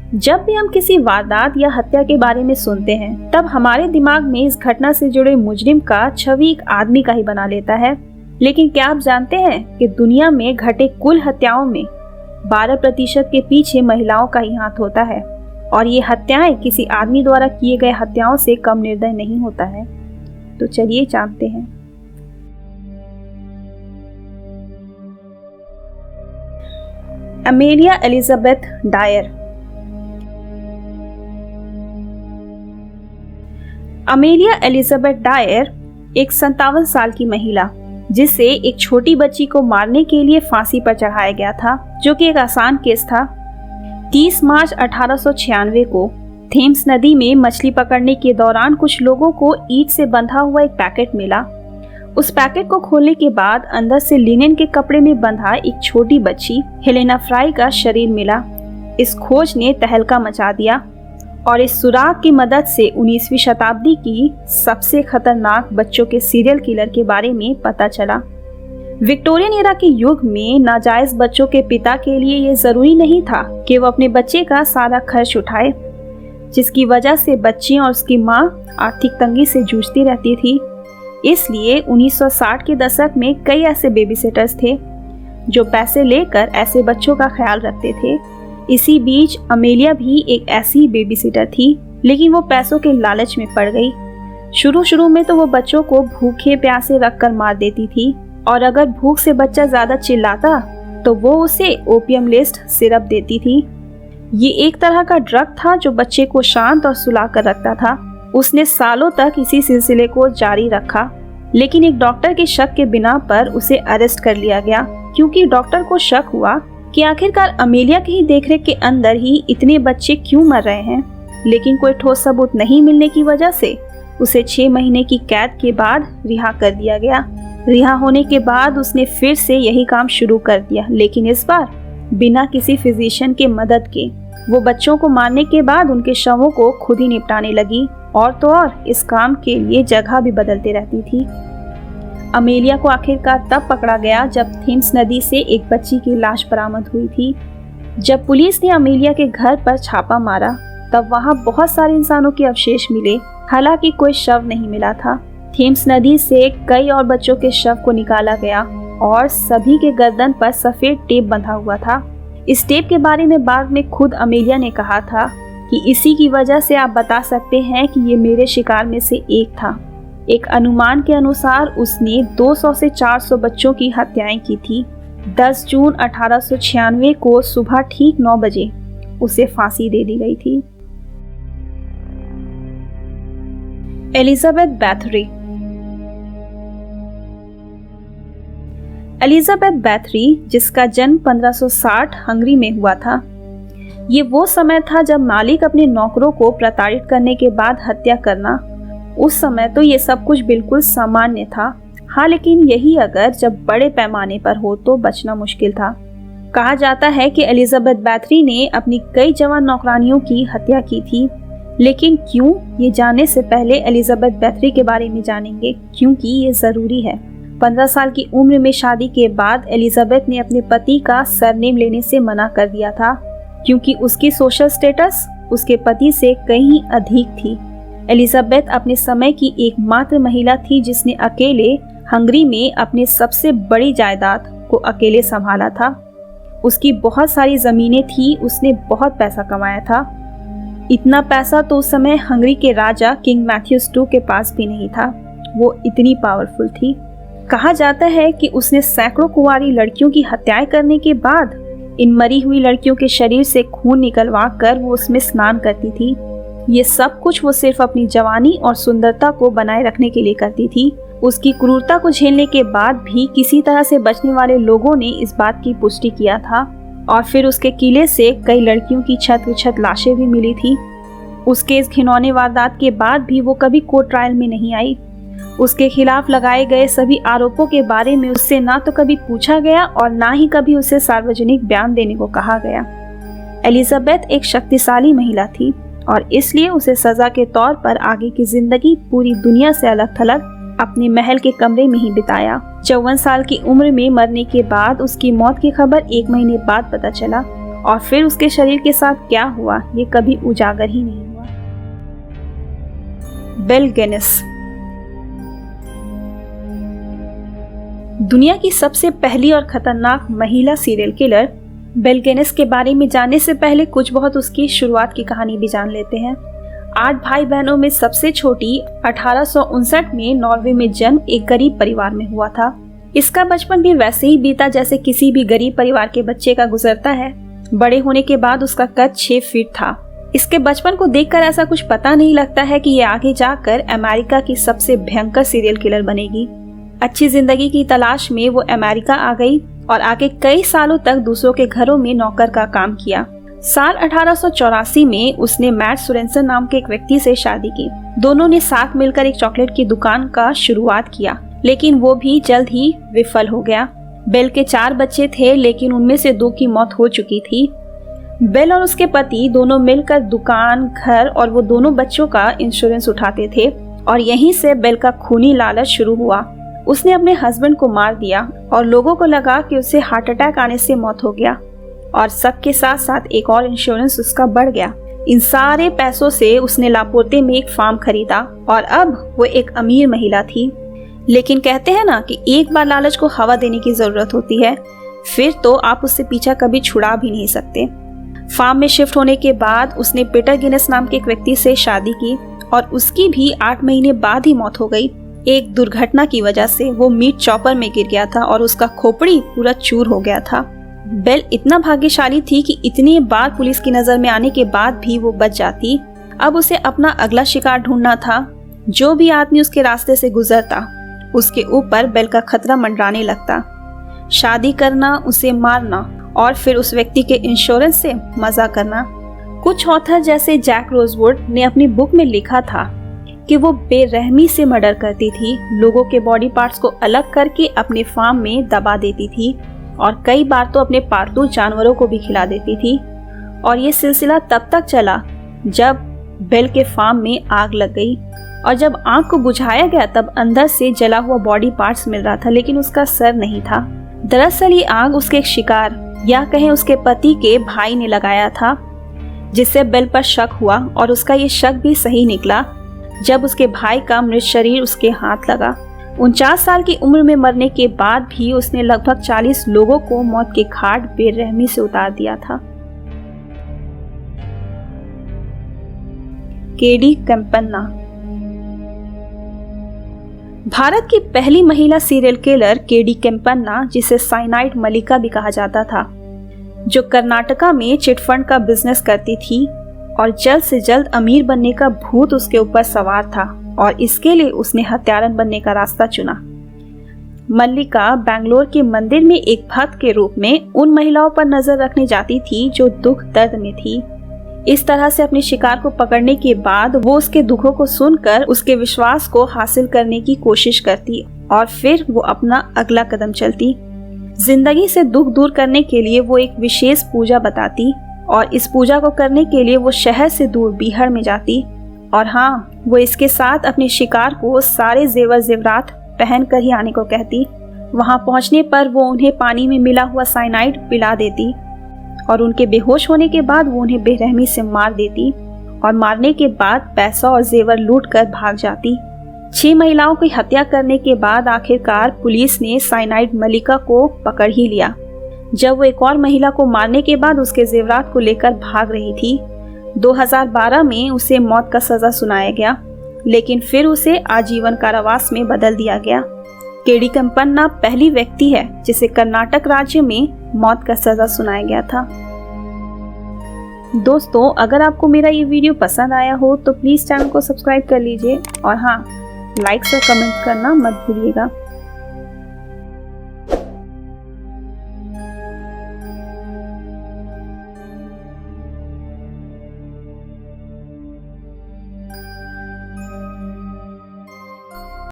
जब भी हम किसी वारदात या हत्या के बारे में सुनते हैं, तब हमारे दिमाग में इस घटना से जुड़े मुजरिम का छवि एक आदमी का ही बना लेता है। लेकिन क्या आप जानते हैं कि दुनिया में घटे कुल हत्याओं में 12% के पीछे महिलाओं का ही हाथ होता है, और ये हत्याएं किसी आदमी द्वारा किए गए हत्याओं से कम निर्दय नहीं होता है। तो चलिए जानते हैं। Amelia Elizabeth Dyer. Amelia Elizabeth Dyer एक 57 साल की महिला, जिसे एक छोटी बच्ची को मारने के लिए फांसी पर चढ़ाया गया था, जो कि एक आसान केस था। 30 मार्च 1896 को थेम्स नदी में मछली पकड़ने के दौरान कुछ लोगों को ईंट से बंधा हुआ एक पैकेट मिला। उस पैकेट को खोलने के बाद अंदर से लिनेन के कपड़े में बंधा एक छोटी बच्ची हेलेना फ्राई का शरीर मिला। इस खोज ने तहलका मचा दिया और इस सुराग की मदद से 19वीं शताब्दी की सबसे खतरनाक बच्चों के सीरियल किलर के बारे में पता चला। विक्टोरियन एरा के युग में नाजायज बच्चों के पिता के लिए ये जरूरी नहीं था कि वो अपने बच्चे का सारा खर्च उठाए, जिसकी वजह से बच्ची और उसकी माँ आर्थिक तंगी से जूझती रहती थी। इसलिए 1960 के दशक में कई ऐसे बेबीसिटर्स थे जो पैसे लेकर ऐसे बच्चों का ख्याल रखते थे। इसी बीच अमेलिया भी एक ऐसी बेबीसिटर थी, लेकिन वो पैसों के लालच में पड़ गई। शुरू में तो वो बच्चों को भूखे प्यासे रखकर मार देती थी, और अगर भूख से बच्चा ज्यादा चिल्लाता तो वो उसे ओपियम लेस्ड सिरप देती थी। ये एक तरह का ड्रग था जो बच्चे को शांत और सुला कर रखता था। उसने सालों तक इसी सिलसिले को जारी रखा, लेकिन एक डॉक्टर के शक के बिना पर उसे अरेस्ट कर लिया गया, क्योंकि डॉक्टर को शक हुआ कि आखिरकार अमेलिया की देखरेख के अंदर ही इतने बच्चे क्यों मर रहे हैं। लेकिन कोई ठोस सबूत नहीं मिलने की वजह से उसे 6 महीने की कैद के बाद रिहा कर दिया गया। रिहा होने के बाद उसने फिर से यही काम शुरू कर दिया, लेकिन इस बार बिना किसी फिजिशियन के मदद के। वो बच्चों को मारने के बाद उनके शवों को खुद ही निपटाने लगी, और तो और इस काम के लिए जगह भी बदलती रहती थी। अमेलिया को आखिरकार तब पकड़ा गया जब थेम्स नदी से एक बच्ची की लाश बरामद हुई थी। जब पुलिस ने अमेलिया के घर पर छापा मारा, तब वहां बहुत सारे इंसानों के अवशेष मिले, हालांकि कोई शव नहीं मिला था। थेम्स नदी से कई और बच्चों के शव को निकाला गया और सभी के गर्दन पर सफेद टेप बंधा हुआ था। इस टेप के बारे में बाद में खुद अमेलिया ने कहा था कि इसी की वजह से आप बता सकते हैं कि ये मेरे शिकार में से एक था। एक अनुमान के अनुसार उसने 200 से 400 बच्चों की हत्याएं की थी। 10 जून 1896 को सुबह ठीक 9 बजे उसे फांसी दे दी गई थी। एलिजाबेथ बैथरी। एलिजाबेथ बैथरी, जिसका जन्म 1560 हंगरी में हुआ था। ये वो समय था जब मालिक अपने नौकरों को प्रताड़ित करने के बाद हत्या करना, उस समय तो ये सब कुछ बिल्कुल सामान्य था। हाँ, लेकिन यही अगर जब बड़े पैमाने पर हो तो बचना मुश्किल था। कहा जाता है कि एलिजाबेथ बैथरी ने अपनी कई जवान नौकरानियों की हत्या की थी। लेकिन क्यों, ये जानने से पहले एलिजाबेथ बैथरी के बारे में जानेंगे, क्योंकि ये जरूरी है। 15 साल की उम्र में शादी के बाद एलिजाबेथ ने अपने पति का सरनेम लेने से मना कर दिया था, क्योंकि उसकी सोशल स्टेटस उसके पति से कहीं अधिक थी। एलिजाबेथ अपने समय की एकमात्र महिला थी जिसने अकेले हंगरी में अपने सबसे बड़ी जायदाद को अकेले संभाला था। उसकी बहुत सारी जमीनें थी, उसने बहुत पैसा कमाया था। इतना पैसा तो उस समय हंगरी के राजा किंग मैथ्यूस II के पास भी नहीं था। वो इतनी पावरफुल थी। कहा जाता है कि उसने सैकड़ों कुंवारी लड़कियों की हत्याएं करने के बाद इन मरी हुई लड़कियों के शरीर से खून निकलवा कर वो उसमें स्नान करती थी। ये सब कुछ वो सिर्फ अपनी जवानी और सुंदरता को बनाए रखने के लिए करती थी। उसकी क्रूरता को झेलने के बाद भी किसी तरह से बचने वाले लोगों ने इस बात की पुष्टि किया था, और फिर उसके किले से कई लड़कियों की छत लाशें भी मिली थी। उसके इस घिनौने वारदात के बाद भी वो कभी कोर्ट ट्रायल में नहीं आई। उसके खिलाफ लगाए गए सभी आरोपों के बारे में उससे ना तो कभी पूछा गया और ना ही कभी उसे सार्वजनिक बयान देने को कहा गया। एलिजाबेथ एक शक्तिशाली महिला थी, और इसलिए उसे सजा के तौर पर आगे की जिंदगी पूरी दुनिया से अलग थलग अपने महल के कमरे में ही बिताया। 54 साल की उम्र में मरने के बाद उसकी मौत की खबर 1 महीने बाद पता चला। और फिर उसके शरीर के साथ क्या हुआ ये कभी उजागर ही नहीं हुआ। बेल गेनिस। दुनिया की सबसे पहली और खतरनाक महिला सीरियल किलर बेल गेनिस के बारे में जानने से पहले कुछ बहुत उसकी शुरुआत की कहानी भी जान लेते हैं। 8 भाई बहनों में सबसे छोटी 1859 में नॉर्वे में जन्म एक गरीब परिवार में हुआ था। इसका बचपन भी वैसे ही बीता जैसे किसी भी गरीब परिवार के बच्चे का गुजरता है। बड़े होने के बाद उसका कद 6 फीट था। इसके बचपन को देखकर ऐसा कुछ पता नहीं लगता है कि ये आगे जाकर अमेरिका की सबसे भयंकर सीरियल किलर बनेगी। अच्छी जिंदगी की तलाश में वो अमेरिका आ गई और आगे कई सालों तक दूसरों के घरों में नौकर का काम किया। साल 1884 में उसने मैट सोरेनसन नाम के एक व्यक्ति से शादी की। दोनों ने साथ मिलकर एक चॉकलेट की दुकान का शुरुआत किया, लेकिन वो भी जल्द ही विफल हो गया। बेल के 4 बच्चे थे, लेकिन उनमें से 2 की मौत हो चुकी थी। बेल और उसके पति दोनों मिलकर दुकान, घर और वो दोनों बच्चों का इंश्योरेंस उठाते थे और यहीं से बेल का खूनी लालच शुरू हुआ। उसने अपने हस्बैंड को मार दिया और लोगों को लगा कि उसे हार्ट अटैक आने से मौत हो गया और सबके साथ साथ एक और इंश्योरेंस उसका बढ़ गया। इन सारे पैसों से उसने लापोर्ते में एक फार्म खरीदा और अब वो एक अमीर महिला थी। लेकिन कहते हैं ना कि एक बार लालच को हवा देने की जरूरत होती है, फिर तो आप उससे पीछा कभी छुड़ा भी नहीं सकते। फार्म में शिफ्ट होने के बाद उसने पीटर गिनेस नाम के एक व्यक्ति से शादी की और उसकी भी 8 महीने बाद ही मौत हो गई। एक दुर्घटना की वजह से वो मीट चॉपर में गिर गया था और उसका खोपड़ी पूरा चूर हो गया था। बेल इतना भाग्यशाली थी कि इतनी बार पुलिस की नजर में आने के बाद भी वो बच जाती। अब उसे अपना अगला शिकार ढूंढना था। जो भी आदमी उसके रास्ते से गुजरता उसके ऊपर बेल का खतरा मंडराने लगता। शादी करना, उसे मारना और फिर उस व्यक्ति के इंश्योरेंस से मजा करना। कुछ ऑथर जैसे जैक रोजवुड ने अपनी बुक में लिखा था कि वो बेरहमी से मर्डर करती थी, लोगों के बॉडी पार्ट्स को अलग करके अपने फार्म में दबा देती थी और कई बार तो अपने पालतू जानवरों को भी खिला देती थी। और ये सिलसिला तब तक चला जब बेल के फार्म में आग लग गई और जब आग को बुझाया गया तब अंदर से जला हुआ बॉडी पार्ट्स मिल रहा था, लेकिन उसका सर नहीं था। दरअसल ये आग उसके शिकार या कहें उसके पति के भाई ने लगाया था, जिससे बेल पर शक हुआ और उसका ये शक भी सही निकला जब उसके भाई का मृत शरीर उसके हाथ लगा। 49 साल की उम्र में मरने के बाद भी उसने लगभग 40 लोगों को मौत के घाट बेरहमी से उतार दिया था। केडी कैम्पन्ना। भारत की पहली महिला सीरियल किलर केडी कैम्पन्ना, जिसे साइनाइड मलिका भी कहा जाता था, जो कर्नाटका में चिटफंड का बिजनेस करती थी और जल्द से जल्द अमीर बनने का भूत उसके ऊपर सवार था और इसके लिए उसने हत्यारन बनने का रास्ता चुना। मल्लिका बेंगलोर के मंदिर में एक भक्त के रूप में उन महिलाओं पर नजर रखने जाती थी जो दुख दर्द में थी। इस तरह से अपने शिकार को पकड़ने के बाद वो उसके दुखों को सुनकर उसके विश्वास को हासिल करने की कोशिश करती और फिर वो अपना अगला कदम चलती। जिंदगी से दुख दूर करने के लिए वो एक विशेष पूजा बताती और इस पूजा को करने के लिए वो शहर से दूर बिहार में जाती और हाँ, वो इसके साथ अपने शिकार को सारे जेवर जेवरात पहन कर ही आने को कहती। वहाँ पहुँचने पर वो उन्हें पानी में मिला हुआ साइनाइड पिला देती और उनके बेहोश होने के बाद वो उन्हें बेरहमी से मार देती और मारने के बाद पैसा और जेवर लूट कर भाग जाती। 6 महिलाओं की हत्या करने के बाद आखिरकार पुलिस ने साइनाइड मलिका को पकड़ ही लिया। जब वो एक और महिला को मारने के बाद उसके जेवरात को लेकर भाग रही थी। 2012 में उसे मौत का सजा सुनाया गया, लेकिन फिर उसे आजीवन कारावास में बदल दिया गया। केडी कैम्पन्ना पहली व्यक्ति है जिसे कर्नाटक राज्य में मौत का सजा सुनाया गया था। दोस्तों, अगर आपको मेरा ये वीडियो पसंद आया हो तो प्लीज चैनल को सब्सक्राइब कर लीजिए और हाँ, लाइक्स और कमेंट करना मत भूलिएगा।